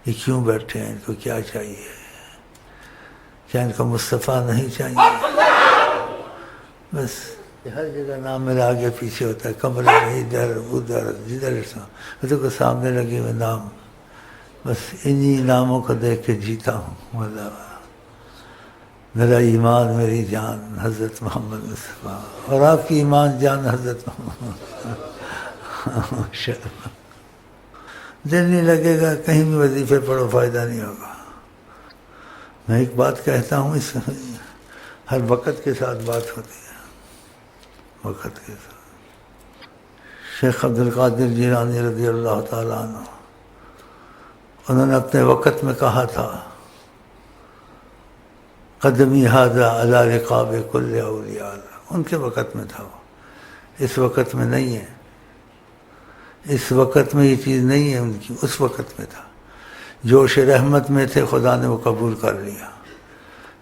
یہ کیوں بیٹھے ہیں، ان کو کیا چاہیے؟ کیا ان کو مصطفیٰ نہیں چاہیے؟ بس ہر جگہ نام میرا آگے پیچھے ہوتا ہے، کمرے میں ادھر ادھر جدھر تو کو سامنے لگے ہوئے نام، بس انہی ناموں کو دیکھ کے جیتا ہوں۔ مطلب میرا ایمان میری جان حضرت محمد مصطفیٰ، اور آپ کی ایمان جان حضرت محمد۔ دل نہیں لگے گا، کہیں بھی وظیفے پڑھو فائدہ نہیں ہوگا۔ میں ایک بات کہتا ہوں، اس ہر وقت کے ساتھ بات ہوتی ہے، وقت کے ساتھ۔ شیخ عبد القادر جیلانی رضی اللہ تعالیٰ عنہ، انہوں نے اپنے وقت میں کہا تھا، قدمی ھذا علی رقاب کل اولیاء اللہ۔ ان کے وقت میں تھا وہ، اس وقت میں نہیں ہے، اس وقت میں یہ چیز نہیں ہے ان کی، اس وقت میں تھا۔ جوش رحمت میں تھے، خدا نے وہ قبول کر لیا۔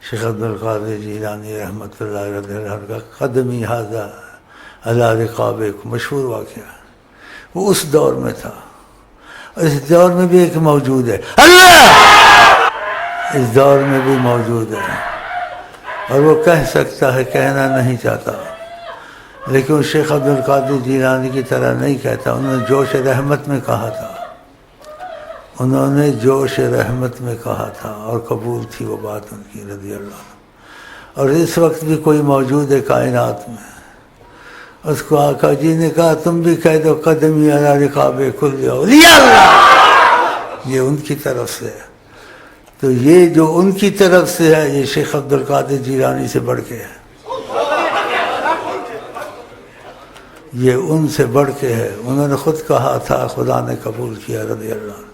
شیخ عبد القادر جیلانی رحمۃ اللہ رضی اللہ عنہ کا قدمی ھذا علی رقاب، مشہور واقعہ، وہ اس دور میں تھا۔ اور اس دور میں بھی ایک موجود ہے، اللہ اس دور میں بھی موجود ہے، اور وہ کہہ سکتا ہے، کہنا نہیں چاہتا، لیکن شیخ عبد القادر جیلانی کی طرح نہیں کہتا۔ انہوں نے جوش رحمت میں کہا تھا، انہوں نے جوش رحمت میں کہا تھا، اور قبول تھی وہ بات ان کی رضی اللہ عنہ۔ اور اس وقت بھی کوئی موجود ہے کائنات میں، اس کو آقا جی نے کہا تم بھی کہہ دو قدمی علی رقاب کل اولیاء اللہ، یہ ان کی طرف سے ہے۔ تو یہ جو ان کی طرف سے ہے، یہ شیخ عبد القادر جیلانی سے بڑھ کے ہے، یہ ان سے بڑھ کے ہے۔ انہوں نے خود کہا تھا، خدا نے قبول کیا رضی اللہ عنہ۔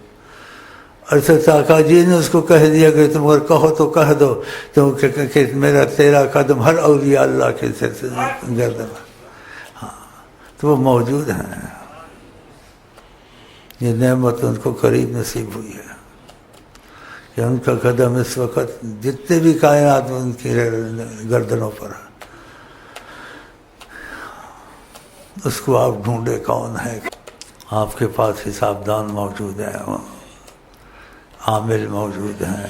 ارشد آقا جی نے اس کو کہہ دیا کہ تم اگر کہو تو کہہ دو تو کہ میرا تیرا قدم ہر اولیاء اللہ کے گردن، ہاں، تو وہ موجود ہیں۔ یہ نعمت ان کو قریب نصیب ہوئی ہے کہ ان کا قدم اس وقت جتنے بھی کائنات میں ان کی گردنوں پر ہے۔ اس کو آپ ڈھونڈے کون ہے؟ آپ کے پاس حساب دان موجود ہے، عامل موجود ہیں،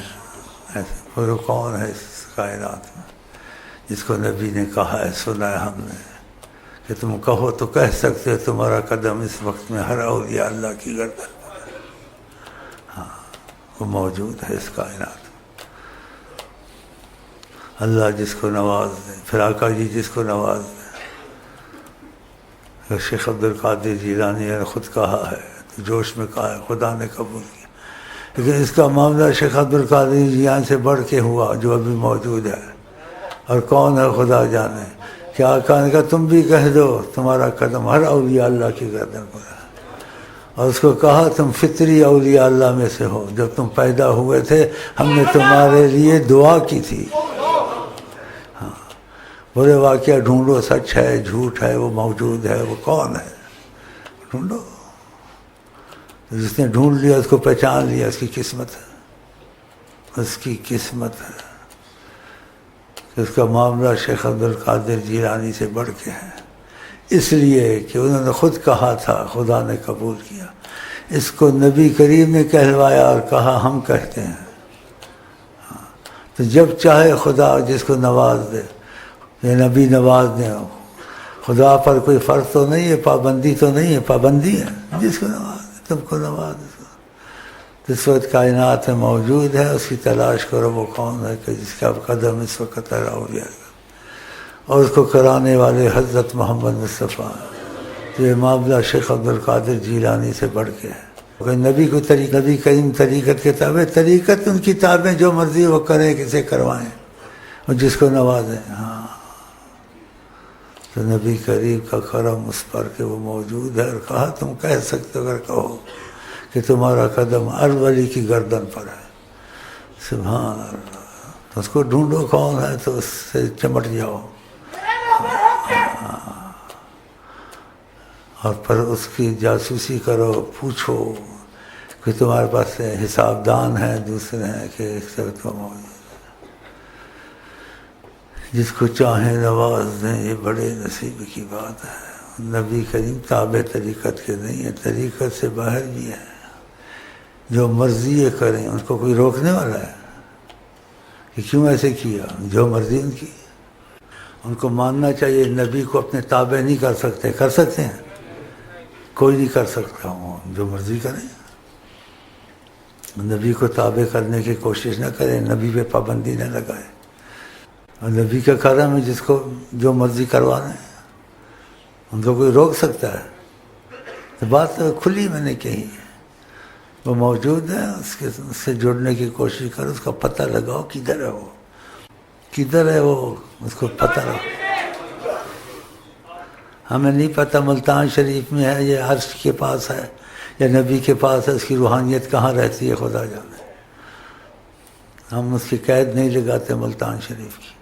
ایسے وہ کون ہے اس کائنات میں جس کو نبی نے کہا ہے، سنا ہے ہم نے کہ تم کہو تو کہہ سکتے ہو تمہارا قدم اس وقت میں ہر اولیاء اللہ کی گردن پر ہے۔ ہاں، وہ موجود ہے اس کائنات میں۔ اللہ جس کو نواز دے، پھر آقا جی جس کو نواز دے۔ شیخ عبد القادر جیلانی نے خود کہا ہے، تو جوش میں کہا ہے، خدا نے قبول کیا۔ لیکن اس کا معاملہ شیخ عبد القادر جیلانی سے بڑھ کے ہوا، جو ابھی موجود ہے، اور کون ہے خدا جانے۔ کہ آقا نے کہا تم بھی کہہ دو تمہارا قدم ہر اولیاء اللہ کی گردن پر ہے، اور اس کو کہا تم فطری اولیاء اللہ میں سے ہو، جب تم پیدا ہوئے تھے ہم نے تمہارے لیے دعا کی تھی۔ ہاں، برے واقعہ ڈھونڈو، سچ ہے جھوٹ ہے، وہ موجود ہے، وہ کون ہے ڈھونڈو۔ جس نے ڈھونڈ لیا اس کو پہچان لیا، اس کی قسمت ہے، اس کی قسمت ہے کہ اس کا معاملہ شیخ عبد القادر جیلانی سے بڑھ کے ہے، اس لیے کہ انہوں نے خود کہا تھا، خدا نے قبول کیا۔ اس کو نبی کریم نے کہلوایا اور کہا ہم کہتے ہیں۔ تو جب چاہے خدا جس کو نواز دے، یہ نبی نواز دیں، خدا پر کوئی فرض تو نہیں ہے، پابندی تو نہیں ہے، پابندی ہے، جس کو نواز دے، تم کو نواز دے۔ جس وقت کائنات میں موجود ہے اس کی تلاش کرو، وہ کون ہے کہ جس کا قدم اس وقت ہرا ہو گیا، اور اس کو کرانے والے حضرت محمد مصطفیٰ۔ تو یہ معاملہ شیخ عبد القادر جیلانی سے بڑھ کے ہے۔ نبی کو نبی کریم طریقت کے تابع، طریقت ان کی تابع، جو مرضی وہ کریں، کسے کروائیں، اور جس کو نوازیں۔ ہاں، تو نبی کریم کا کرم اس پر کہ وہ موجود ہے، اور کہا تم کہہ سکتے اگر کہو کہ تمہارا قدم ہر ولی کی گردن پر ہے۔ سبحان اللہ۔ اس کو ڈھونڈو کون ہے تو اس سے چمٹ جاؤ، اور پھر اس کی جاسوسی کرو، پوچھو کہ تمہارے پاس حساب دان ہیں دوسرے ہیں کہ ایک سے تو موجود۔ جس کو چاہیں نواز دیں، یہ بڑے نصیب کی بات ہے۔ نبی کریم تابع طریقت کے نہیں ہے، طریقت سے باہر بھی ہے، جو مرضی یہ کریں، ان کو کوئی روکنے والا ہے کہ کیوں ایسے کیا؟ جو مرضی ان کی، ان کو ماننا چاہیے۔ نبی کو اپنے تابع نہیں کر سکتے، کر سکتے ہیں؟ کوئی نہیں کر سکتا ہوں، جو مرضی کریں۔ نبی کو تابع کرنے کی کوشش نہ کریں، نبی پہ پابندی نہ لگائیں، اور نبی کا کرم ہے جس کو جو مرضی کروا رہے ہیں، ان کو کوئی روک سکتا ہے؟ تو بات کھلی میں نے کہی ہے، وہ موجود ہے، اس سے جڑنے کی کوشش کرو، اس کا پتہ لگاؤ کدھر ہے وہ، کدھر ہے وہ، اس کو پتہ لگاؤ۔ ہمیں نہیں پتہ ملتان شریف میں ہے یا عرش کے پاس ہے یا نبی کے پاس ہے، اس کی روحانیت کہاں رہتی ہے خدا جانے۔ ہم اس کی قید نہیں لگاتے ملتان شریف کی،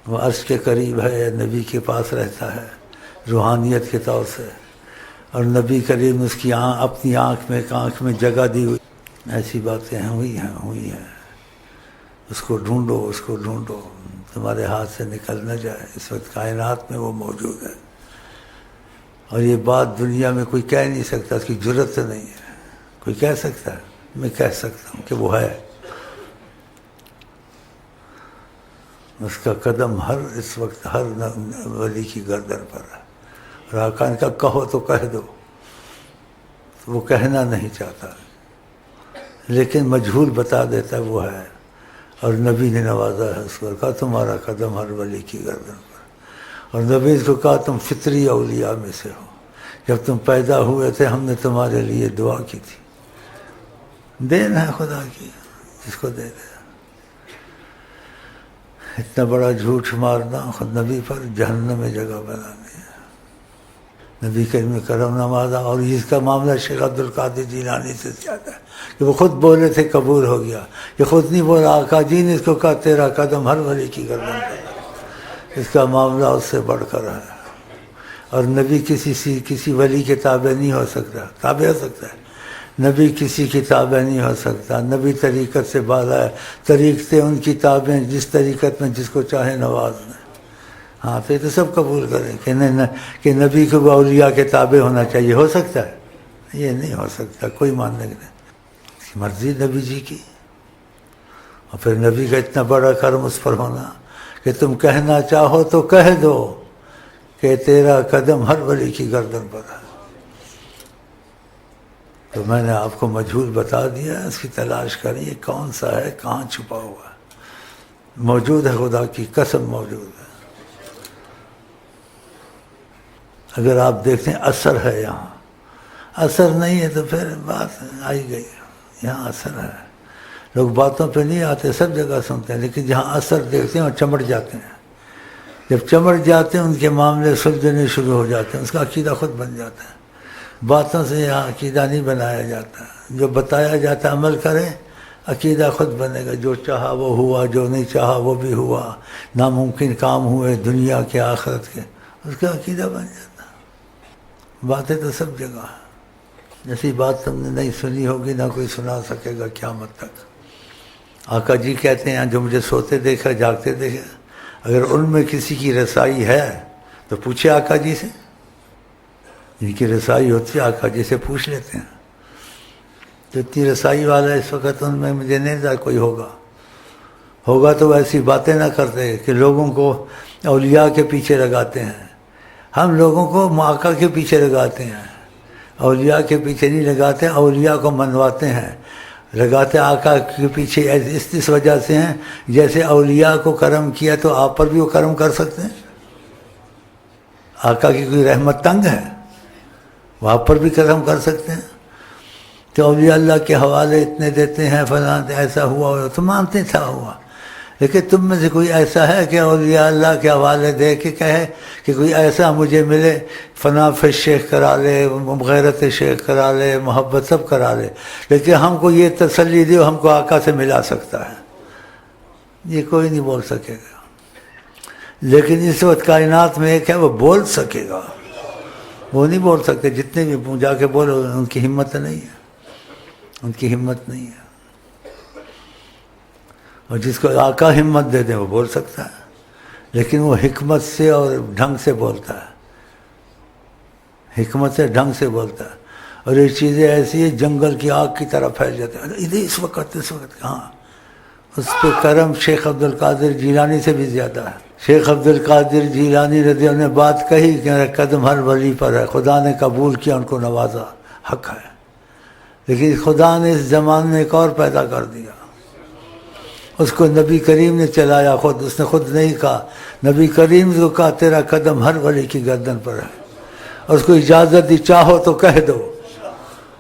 وہ عرش کے قریب ہے یا نبی کے پاس رہتا ہے روحانیت کے طور سے، اور نبی کریم اس کی اپنی آنکھ میں ایک آنکھ میں جگہ دی ہوئی۔ ایسی باتیں ہوئی ہیں۔ اس کو ڈھونڈو، اس کو ڈھونڈو، تمہارے ہاتھ سے نکل نہ جائے۔ اس وقت کائنات میں وہ موجود ہے، اور یہ بات دنیا میں کوئی کہہ نہیں سکتا، اس کی جرت نہیں ہے۔ کوئی کہہ سکتا ہے؟ میں کہہ سکتا ہوں کہ وہ ہے۔ اس کا قدم اس وقت ہر ولی کی گردن پر ہے، اور آقا نے کہا کہو تو کہہ دو، تو وہ کہنا نہیں چاہتا، لیکن مجہول بتا دیتا ہے وہ ہے، اور نبی نے نوازا ہے اس کو، کہا تمہارا قدم ہر ولی کی گردن پر، اور نبی اس کو کہا تم فطری اولیاء میں سے ہو، جب تم پیدا ہوئے تھے ہم نے تمہارے لیے دعا کی تھی۔ دین ہے خدا کی، جس کو دے دے۔ اتنا بڑا جھوٹ مارنا خود نبی پر، جہنم میں جگہ بنانی ہے۔ نبی کریم کرم نوازا، اور اس کا معاملہ شیخ عبد القادر جیلانی سے زیادہ ہے کہ وہ خود بولے تھے قبول ہو گیا، یہ خود نہیں بولا، آقا جی نے اس کو کہا تیرا قدم ہر ولی کی گردن پر۔ اس کا معاملہ اس سے بڑھ کر ہے، اور نبی کسی ولی کے تابع نہیں ہو سکتا، تابع ہو سکتا ہے؟ نبی کسی کی تابع نہیں ہو سکتا۔ نبی طریقت سے بالا ہے، طریقتیں ان کی تابع ہیں، جس طریقت میں جس کو چاہے نواز دیں۔ ہاں تو یہ تو سب قبول کریں کہ نبی کو اولیاء کے تابع ہونا چاہیے، ہو سکتا ہے؟ یہ نہیں ہو سکتا، کوئی ماننے کا نہیں، مرضی نبی جی کی۔ اور پھر نبی کا اتنا بڑا کرم اس پر ہونا کہ تم کہنا چاہو تو کہہ دو کہ تیرا قدم ہر ولی کی گردن پر ہے۔ تو میں نے آپ کو مجہول بتا دیا، اس کی تلاش کریے کون سا ہے، کہاں چھپا ہوا ہے۔ موجود ہے، خدا کی قسم موجود ہے۔ اگر آپ دیکھیں اثر ہے، یہاں اثر نہیں ہے تو پھر بات آئی گئی۔ یہاں اثر ہے، لوگ باتوں پہ نہیں آتے، سب جگہ سنتے ہیں، لیکن جہاں اثر دیکھتے ہیں اور چمٹ جاتے ہیں۔ جب چمٹ جاتے ہیں ان کے معاملے سلجھنے شروع ہو جاتے ہیں، اس کا عقیدہ خود بن جاتا ہے۔ باتوں سے یہاں عقیدہ نہیں بنایا جاتا، جو بتایا جاتا عمل کرے، عقیدہ خود بنے گا۔ جو چاہا وہ ہوا، جو نہیں چاہا وہ بھی ہوا، ناممکن کام ہوئے دنیا کے آخرت کے، اس کا عقیدہ بن جاتا۔ باتیں تو سب جگہ ہیں، جیسی بات تم نے نہیں سنی ہوگی نہ کوئی سنا سکے گا قیامت تک۔ آقا جی کہتے ہیں جو مجھے سوتے دیکھا، جاگتے دیکھا، اگر ان میں کسی کی رسائی ہے تو پوچھے آقا جی سے، جن کی رسائی ہوتی ہے آقا جی سے پوچھ لیتے ہیں۔ تو اتنی رسائی والا اس وقت ان میں مجھے نہیں لگتا کوئی ہوگا تو ایسی باتیں نہ کرتے کہ لوگوں کو اولیاء کے پیچھے لگاتے ہیں۔ ہم لوگوں کو آقا کے پیچھے لگاتے ہیں، اولیاء کے پیچھے نہیں لگاتے، اولیاء کو منواتے ہیں، لگاتے آقا کے پیچھے اس وجہ سے ہیں جیسے اولیاء کو کرم کیا تو آپ پر بھی وہ کرم کر سکتے ہیں۔ آقا کی کوئی رحمت تنگ ہے؟ وہاں پر بھی کرم کر سکتے ہیں۔ تو اولیاء اللہ کے حوالے اتنے دیتے ہیں، فلاں ایسا ہوا تو مانتے تھا ہوا، لیکن تم میں سے کوئی ایسا ہے کہ اولیاء اللہ کے حوالے دے کے کہے کہ کوئی ایسا مجھے ملے، فنا فیض شیخ کرا لے، غیرت شیخ کرا لے، محبت سب کرا لے، لیکن ہم کو یہ تسلی دے ہم کو آقا سے ملا سکتا ہے؟ یہ کوئی نہیں بول سکے گا۔ لیکن اس وقت کائنات میں ایک ہے وہ بول سکے گا، وہ نہیں بول سکتے، جتنے بھی جا کے بولو ان کی ہمت نہیں ہے، ان کی ہمت نہیں ہے۔ اور جس کو آقا ہمت دے دیں وہ بول سکتا ہے، لیکن وہ حکمت سے اور ڈھنگ سے بولتا ہے، حکمت سے ڈھنگ سے بولتا ہے۔ اور یہ چیزیں ایسی ہیں جنگل کی آگ کی طرح پھیل جاتے ہیں. ادھر اس وقت کہاں؟ اس پہ کرم شیخ عبد القادر جیلانی سے بھی زیادہ ہے. شیخ عبد القادر جیلانی رضی اللہ عنہ نے بات کہی کہ میرا قدم ہر ولی پر ہے، خدا نے قبول کیا، ان کو نوازا، حق ہے. لیکن خدا نے اس زمانے میں ایک اور پیدا کر دیا، اس کو نبی کریم نے چلایا خود. اس نے خود نہیں کہا، نبی کریم کو کہا تیرا قدم ہر ولی کی گردن پر ہے. اور اس کو اجازت دی چاہو تو کہہ دو،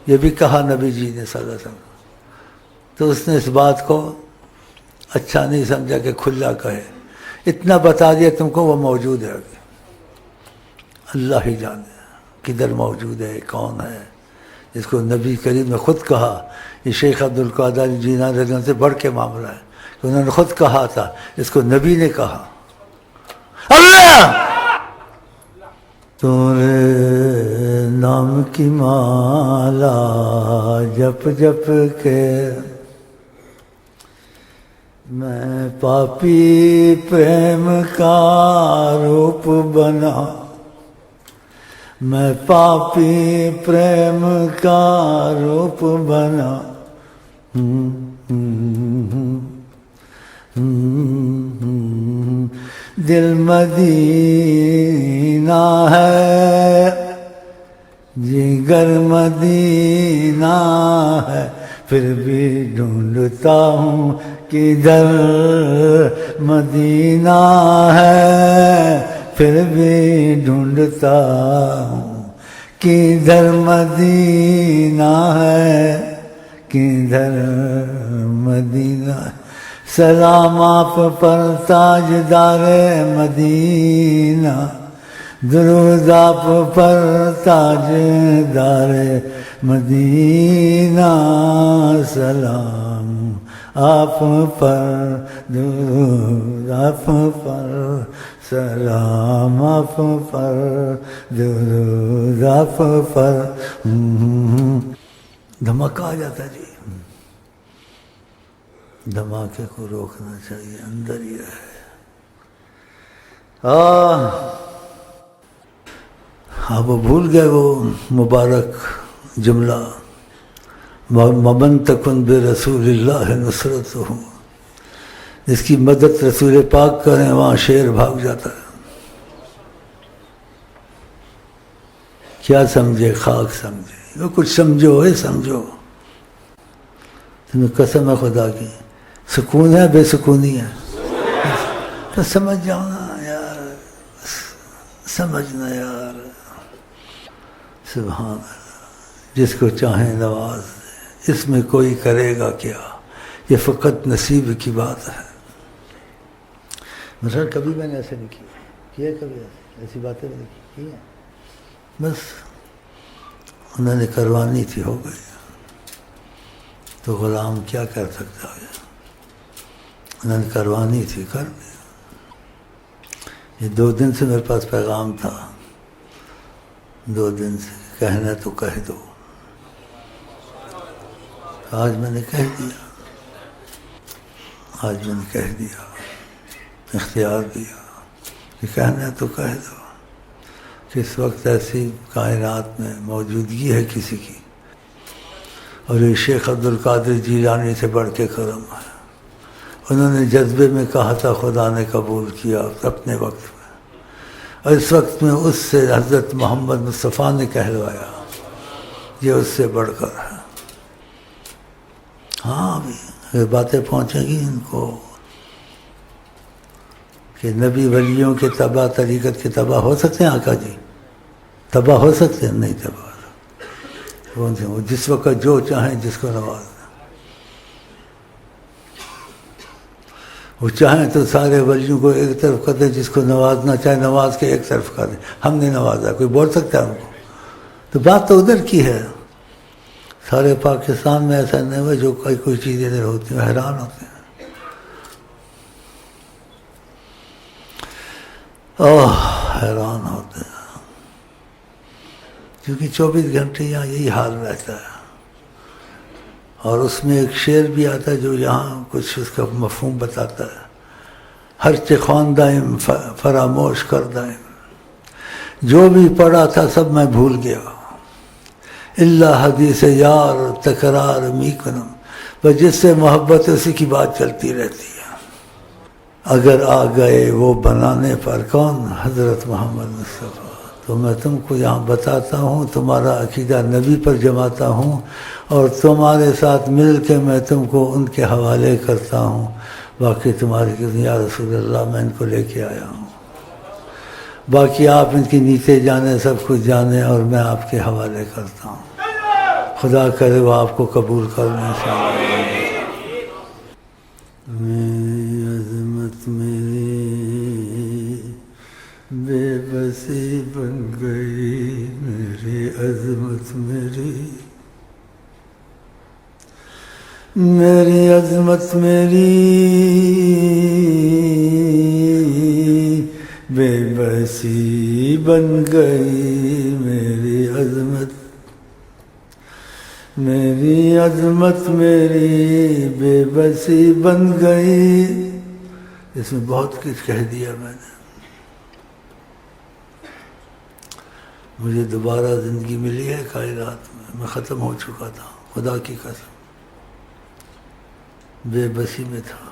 یہ بھی کہا نبی جی نے صلی اللہ علیہ وسلم. تو اس نے اس بات کو اچھا نہیں سمجھا کہ کھلا کہے. اتنا بتا دیا تم کو وہ موجود ہے، اللہ ہی جانے کدھر موجود ہے، کون ہے. جس کو نبی کریم نے خود کہا، یہ شیخ عبد القادر جیلانی رضی اللہ عنہ سے بڑھ کے معاملہ ہے کہ انہوں نے خود کہا تھا، اس کو نبی نے کہا. اللہ تورے نام کی مالا جپ جپ کے میں پاپی پریم کا روپ بنا، میں پاپی پریم کا روپ بنا. دل مدینہ ہے، جگر مدینہ ہے، پھر بھی ڈھونڈتا ہوں کدھر مدینہ ہے، پھر بھی ڈھونڈتا ہوں کدھر مدینہ ہے، کدھر مدینہ ہے. سلام آپ پر تاجدار مدینہ، درود آپ پر تاجدار مدینہ، سلام آپ پر، درود آپ پر، سلام آپ پر، درود آپ پر. دھماکہ آ جاتا جی. دھماکے کو روکنا چاہیے، اندر ہی رہے. وہ بھول گئے وہ مبارک جملہ، ممن تکن بے رسول اللہ نصرت ہو. جس کی مدد رسول پاک کریں وہاں شیر بھاگ جاتا ہے. کیا سمجھے، خاک سمجھے، وہ کچھ سمجھو ہے، سمجھو. تمہیں قسم ہے خدا کی، سکون ہے بے سکونی ہے تو سمجھ جاؤ نا یار، سمجھنا یار. سبحان اللہ، جس کو چاہیں نواز دے، اس میں کوئی کرے گا کیا، یہ فقط نصیب کی بات ہے. مثلا کبھی میں نے ایسے نہیں کیا کبھی ایسی باتیں میں نے کی ہیں، بس انہوں نے کروانی تھی، ہو گئی. تو غلام کیا کر سکتا ہے، انہوں نے کروانی تھی، کر دیا. یہ 2 دن سے میرے پاس پیغام تھا، 2 دن سے کہنا تو کہہ دو. آج میں نے کہہ دیا، آج میں نے کہہ دیا، اختیار دیا کہ کہنا تو کہہ دو. کس وقت ایسی کائنات میں موجودگی ہے کسی کی، اور یہ شیخ عبد القادر جیلانی سے بڑھ کے کرم ہے. انہوں نے جذبے میں کہا تھا، خدا نے قبول کیا اپنے وقت میں، اور اس وقت میں اس سے حضرت محمد مصطفیٰ نے کہلوایا، یہ اس سے بڑھ کر ہے. ہاں ابھی یہ باتیں پہنچیں گی ان کو کہ نبی ولیوں کے تباہ، طریقت کے تباہ ہو سکتے ہیں. آقا جی تباہ ہو سکتے ہیں؟ نہیں تباہ. وہ جس وقت جو چاہیں جس کو نواز دیں. وہ چاہیں تو سارے ولیوں کو ایک طرف کر دیں، جس کو نوازنا چاہے نواز کے ایک طرف کر دیں. ہم نے نوازا، کوئی بول سکتا ہے ہم کو؟ تو بات تو ادھر کی ہے. سارے پاکستان میں ایسا نہیں ہوا جو کوئی چیز ادھر ہوتی ہیں، حیران ہوتے ہیں. حیران ہوتے ہیں، کیونکہ 24 گھنٹے یہاں یہی حال رہتا ہے. اور اس میں ایک شعر بھی آتا ہے جو یہاں کچھ اس کا مفہوم بتاتا ہے. ہر چہ خواندائم فراموش کردائم، جو بھی پڑھا تھا سب میں بھول گیا. اللہ حدیث یار تکرار می کنم، بس جس سے محبت ہے اسی کی بات چلتی رہتی ہے۔ اگر آ گئے وہ بنانے پر کون؟ حضرت محمد مصطفیٰ۔ تو میں تم کو یہاں بتاتا ہوں، تمہارا عقیدہ نبی پر جماتا ہوں، اور تمہارے ساتھ مل کے میں تم کو ان کے حوالے کرتا ہوں۔ باقی تمہاری یا رسول اللہ میں ان کو لے کے آیا ہوں، باقی آپ ان کی نیچے جانے، سب کچھ جانے، اور میں آپ کے حوالے کرتا ہوں۔ خدا کرے وہ آپ کو قبول کرنے انشاءاللہ۔ میری عظمت میری بے بسی بن گئی، میری عظمت میری عظمت میری بے بسی بن گئی، میری عظمت میری بے بسی بن گئی۔ اس میں بہت کچھ کہہ دیا میں نے۔ مجھے دوبارہ زندگی ملی ہے کائنات میں ختم ہو چکا تھا، خدا کی قسم بے بسی میں تھا۔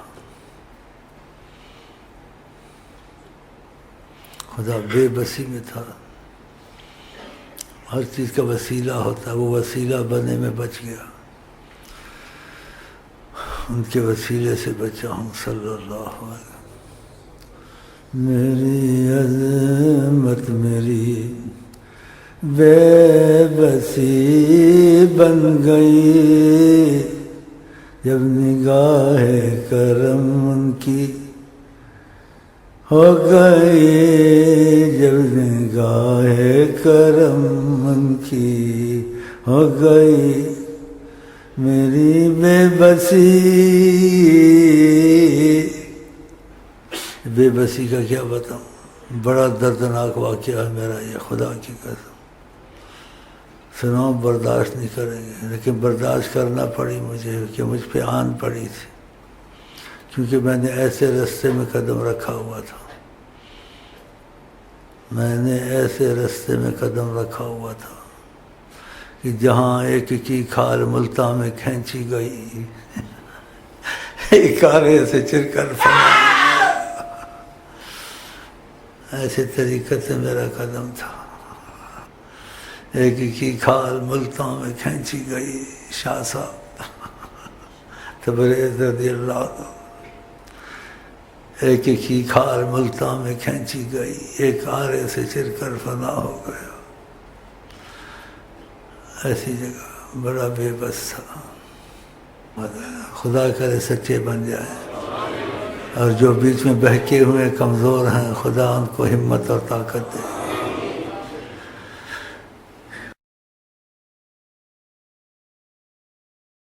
خدا بے بسی میں تھا۔ ہر چیز کا وسیلہ ہوتا ہے، وہ وسیلہ بننے میں بچ گیا، ان کے وسیلے سے بچا ہوں صلی اللہ علیہ وسلم۔ میری عظمت میری بے بسی بن گئی، جب نگاہ کرم ان کی ہو گئی، جب نگاہ کرم ان کی ہو گئی، میری بے بسی کا کیا بتاؤں، بڑا دردناک واقعہ ہے میرا یہ، خدا کی قسم سناؤ، برداشت نہیں کریں گے، لیکن برداشت کرنا پڑی مجھے، کہ مجھ پہ آن پڑی تھی، کیونکہ میں نے ایسے رستے میں قدم رکھا ہوا تھا، کہ جہاں ایک کی کھال ملتاں میں کھینچی گئی، ایک آرے سے چر کر فنا، ایسے طریقے سے میرا قدم تھا۔ ایک کی کھال ملتاں میں کھینچی گئی، شاہ صاحب تبریز رضی اللہ عنہ، ایک کی کھال ملتاں میں کھینچی گئی، ایک آرے سے چر کر فنا ہو گیا۔ ایسی جگہ بڑا بے بس تھا۔ خدا کرے سچے بن جائیں، اور جو بیچ میں بہکے ہوئے کمزور ہیں، خدا ان کو ہمت اور طاقت دے۔